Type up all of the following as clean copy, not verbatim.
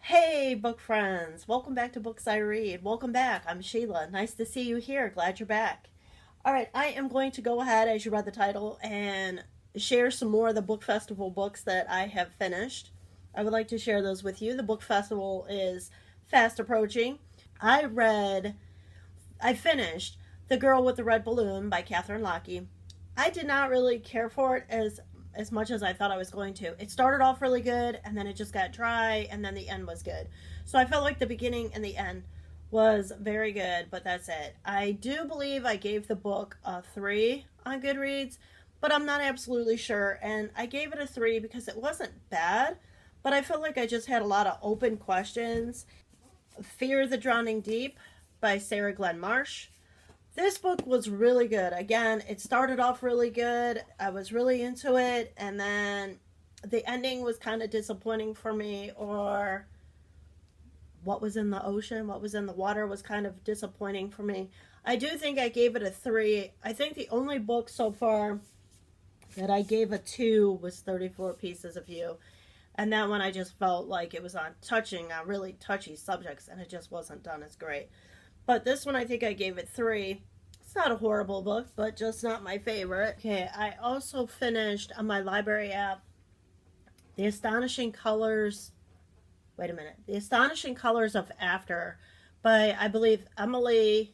Hey, book friends. Welcome back to Books I Read. Welcome back. I'm Sheila. Nice to see you here. Glad you're back. All right, I am going to go ahead, as you read the title, and share some more of the book festival books that I have finished. I would like to share those with you. The book festival is fast approaching. I finished The Girl with the Red Balloon by Catherine Lockey. I did not really care for it as much as I thought I was going to. It started off really good, and then it just got dry, and then the end was good. So I felt like the beginning and the end was very good, but that's it. I do believe I gave the book a 3 on Goodreads, but I'm not absolutely sure. And I gave it a 3 because it wasn't bad, but I felt like I just had a lot of open questions. Fear the Drowning Deep by Sarah Glenn Marsh. This book was really good. Again, it started off really good. I was really into it, and then the ending was kind of disappointing for me, or what was in the ocean, what was in the water was kind of disappointing for me. I do think I gave it a 3. I think the only book so far that I gave a 2 was 34 Pieces of You. And that one I just felt like it was touching on really touchy subjects, and it just wasn't done as great. But this one I think I gave it 3. It's not a horrible book, but just not my favorite. Okay, I also finished on my library app The Astonishing Colors. Wait a minute. The Astonishing Colors of After by, I believe, Emily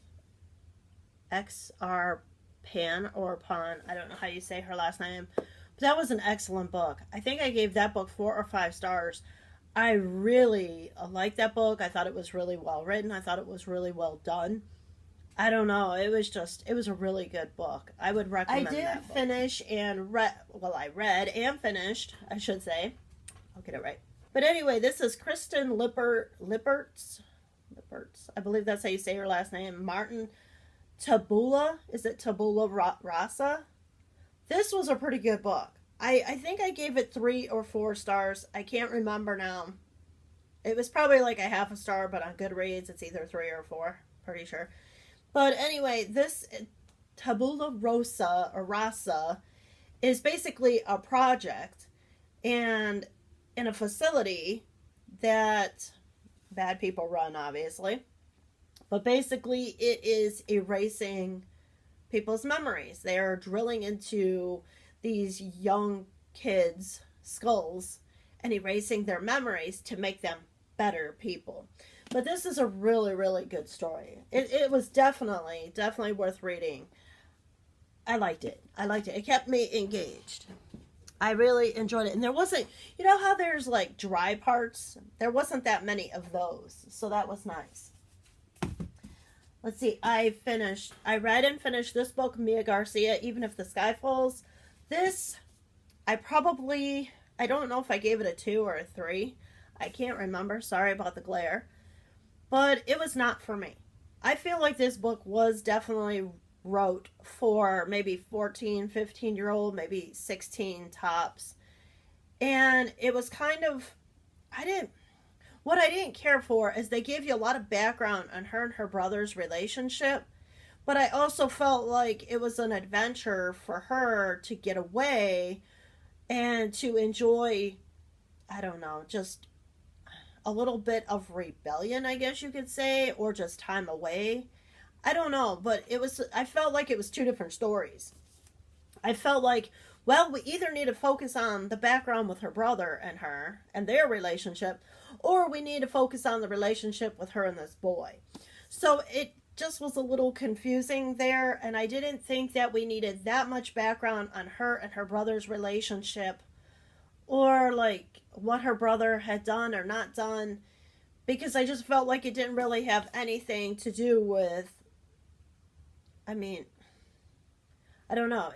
X.R. Pan or Pon. I don't know how you say her last name. But that was an excellent book. I think I gave that book 4 or 5 stars. I really liked that book. I thought it was really well written. I thought it was really well done. I don't know. It was a really good book. I would recommend that book. I did finish and I read and finished, I should say. I'll get it right. But anyway, this is Kristen Lippert's, I believe that's how you say her last name, Martin Tabula. Is it Tabula Rasa? This was a pretty good book. I think I gave it 3 or 4 stars. I can't remember now. It was probably like a half a star, but on Goodreads it's either 3 or 4. Pretty sure. But anyway, this Tabula Rasa is basically a project and in a facility that bad people run, obviously. But basically it is erasing people's memories. They are drilling into these young kids' skulls and erasing their memories to make them better people. But this is a really, really good story. It was definitely worth reading. I liked it. It kept me engaged. I really enjoyed it. And there wasn't, you know how there's like dry parts? There wasn't that many of those. So that was nice. Let's see. I read and finished this book, Mia Garcia, Even If the Sky Falls. This, I don't know if I gave it a 2 or a 3. I can't remember. Sorry about the glare. But it was not for me. I feel like this book was definitely wrote for maybe 14, 15-year-old, maybe 16 tops. And it was kind of, what I didn't care for is they gave you a lot of background on her and her brother's relationship. But I also felt like it was an adventure for her to get away and to enjoy, I don't know, just a little bit of rebellion, I guess you could say, or just time away. I don't know, but I felt like it was 2 different stories. I felt like, well, we either need to focus on the background with her brother and her and their relationship, or we need to focus on the relationship with her and this boy. So it just was a little confusing there, and I didn't think that we needed that much background on her and her brother's relationship, or like what her brother had done or not done, because I just felt like it didn't really have anything to do with, I don't know,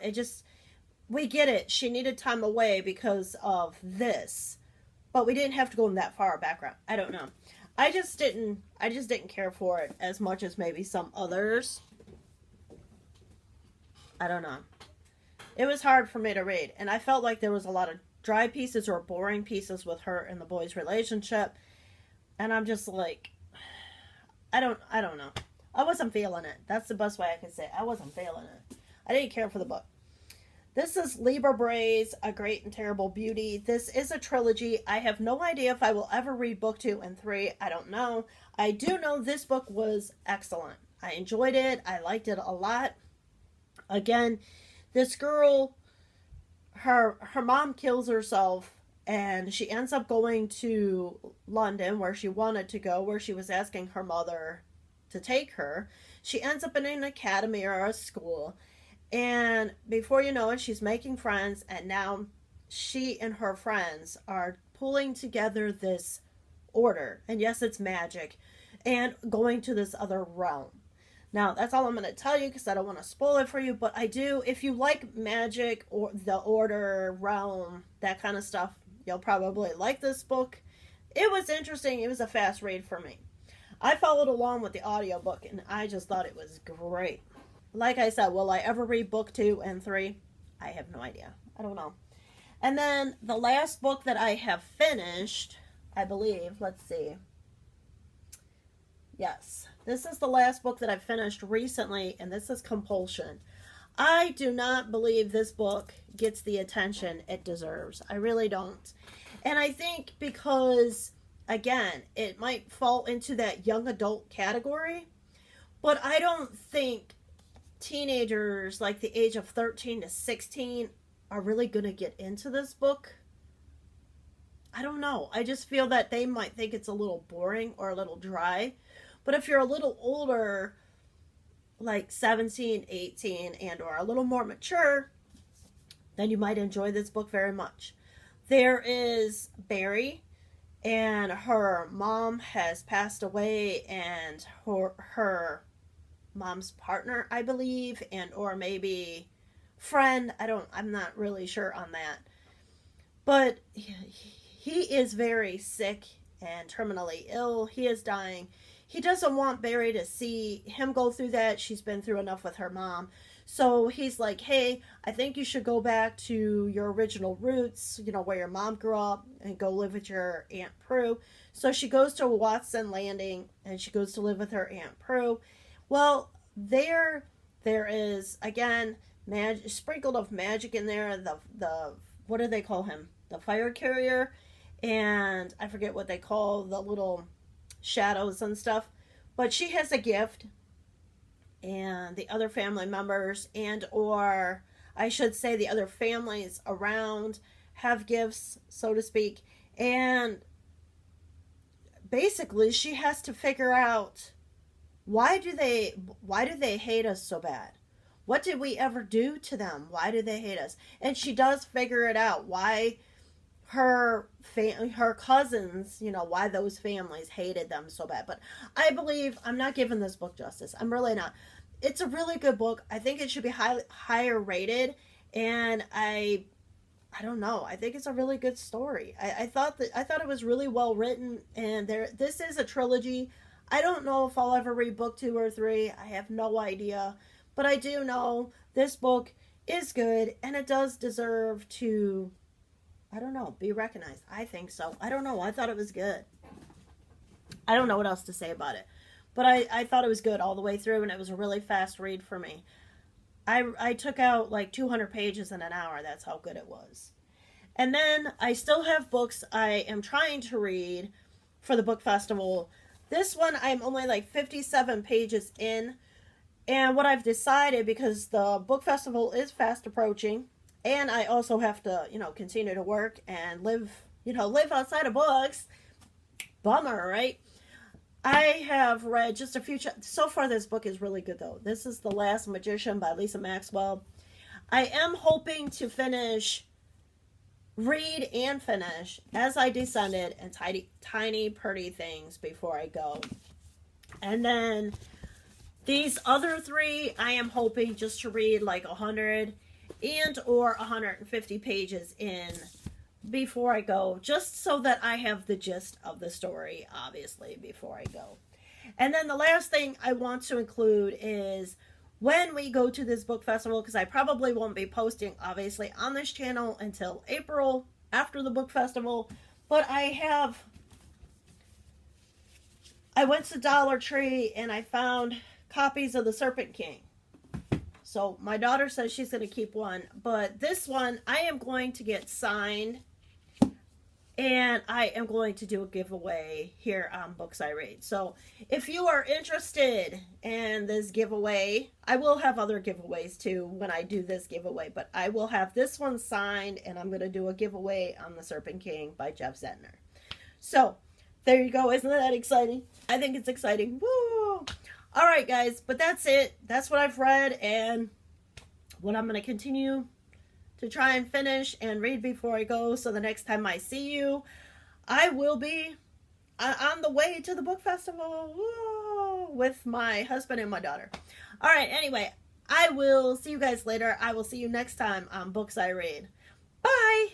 we get it, she needed time away because of this, but we didn't have to go in that far background. I don't know. I just didn't care for it as much as maybe some others. I don't know. It was hard for me to read, and I felt like there was a lot of dry pieces or boring pieces with her and the boy's relationship, and I'm just like, I don't know. I wasn't feeling it. That's the best way I could say it. I wasn't feeling it. I didn't care for the book. This is Libra Bray's A Great and Terrible Beauty. This is a trilogy. I have no idea if I will ever read book 2 and 3. I don't know. I do know this book was excellent. I enjoyed it. I liked it a lot. Again, this girl, her mom kills herself, and she ends up going to London, where she wanted to go, where she was asking her mother to take her. She ends up in an academy or a school, and before you know it, she's making friends, and now she and her friends are pulling together this order. And yes, it's magic, and going to this other realm. Now, that's all I'm going to tell you because I don't want to spoil it for you, but I do. If you like magic or the order, realm, that kind of stuff, you'll probably like this book. It was interesting. It was a fast read for me. I followed along with the audiobook, and I just thought it was great. Like I said, will I ever read book 2 and 3? I have no idea. I don't know. And then the last book that I have finished, I believe, let's see. Yes, this is the last book that I finished recently, and this is Compulsion. I do not believe this book gets the attention it deserves. I really don't. And I think because, again, it might fall into that young adult category, but I don't think teenagers like the age of 13 to 16 are really going to get into this book. I don't know. I just feel that they might think it's a little boring or a little dry. But if you're a little older, like 17, 18, and or a little more mature, then you might enjoy this book very much. There is Barry, and her mom has passed away, and her mom's partner, I believe, and or maybe friend, I'm not really sure on that. But he is very sick and terminally ill. He is dying. He doesn't want Barry to see him go through that. She's been through enough with her mom. So he's like, hey, I think you should go back to your original roots, where your mom grew up, and go live with your Aunt Prue. So she goes to Watson Landing, and she goes to live with her Aunt Prue. Well, there is, again, sprinkled of magic in there. The what do they call him? The fire carrier. And I forget what they call the little shadows and stuff, but she has a gift, and the other family members, and or I should say the other families around, have gifts, so to speak, and basically she has to figure out why do they hate us so bad? What did we ever do to them? Why do they hate us? And she does figure it out, why her cousins, why those families hated them so bad. But I believe, I'm not giving this book justice. I'm really not. It's a really good book. I think it should be higher rated, and I don't know. I think it's a really good story. I thought it was really well written, and this is a trilogy. I don't know if I'll ever read book 2 or 3. I have no idea, but I do know this book is good, and it does deserve to, I don't know, be recognized. I think so. I don't know. I thought it was good. I don't know what else to say about it. But I thought it was good all the way through, and it was a really fast read for me. I took out like 200 pages in an hour. That's how good it was. And then I still have books I am trying to read for the book festival. This one, I'm only like 57 pages in. And what I've decided, because the book festival is fast approaching, and I also have to, continue to work and live outside of books. Bummer, right? I have read just a few. So far, this book is really good, though. This is The Last Magician by Lisa Maxwell. I am hoping to read and finish As I Descended and Tiny Pretty Things before I go. And then these other 3, I am hoping just to read like 100 and or 150 pages in before I go, just so that I have the gist of the story, obviously, before I go. And then the last thing I want to include is when we go to this book festival, because I probably won't be posting, obviously, on this channel until April, after the book festival, but I went to Dollar Tree and I found copies of The Serpent King. So my daughter says she's going to keep one, but this one I am going to get signed, and I am going to do a giveaway here on Books I Read. So if you are interested in this giveaway, I will have other giveaways too when I do this giveaway, but I will have this one signed, and I'm going to do a giveaway on The Serpent King by Jeff Zentner. So there you go. Isn't that exciting? I think it's exciting. Woo! All right, guys, but that's it. That's what I've read and what I'm going to continue to try and finish and read before I go. So the next time I see you, I will be on the way to the book festival. Woo! With my husband and my daughter. All right, anyway, I will see you guys later. I will see you next time on Books I Read. Bye!